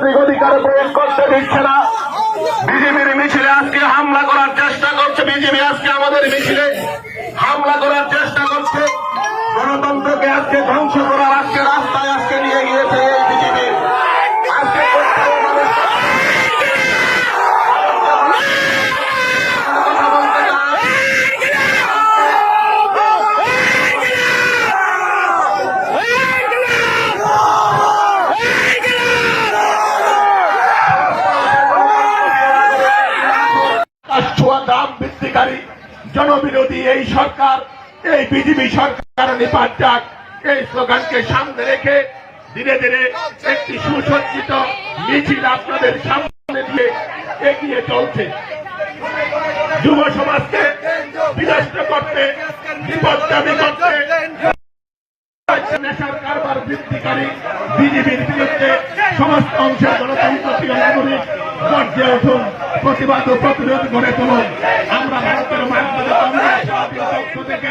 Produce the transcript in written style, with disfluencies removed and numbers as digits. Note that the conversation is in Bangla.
অধিকার প্রয়োগ করতে দিচ্ছে না। বিজেপির মিছিলে আজকে হামলা করার চেষ্টা করছে। বিজেপি আজকে আমাদের মিছিলে হামলা করার চেষ্টা করছে। গণতন্ত্রকে আজকে ধ্বংস করার আজকে রাস্তায় আজকে নিয়ে গিয়েছে এই বিজেপি। আজকে দাম বৃদ্ধিকারী জনবিরোধী এই সরকার, এই বিজেপি সরকার নিপাত যাক, এই স্লোগানকে সামনে রেখে ধীরে ধীরে একটি সুসজ্জিত মিছিল আপনাদের সামনে দিয়ে এগিয়ে চলছে। যুব সমাজকে বিনষ্ট করতে, বিপদগামী করতে, নেশার কারবার বৃদ্ধিকারী বিজেপির বিরুদ্ধে সমস্ত অংশের গণতন্ত্রপ্রিয় নাগরিক গর্জে উঠুন, প্রতিবাদ ও প্রতিরোধ গড়ে তুলুন। আমরা ভারতের মাধ্যমে পক্ষ থেকে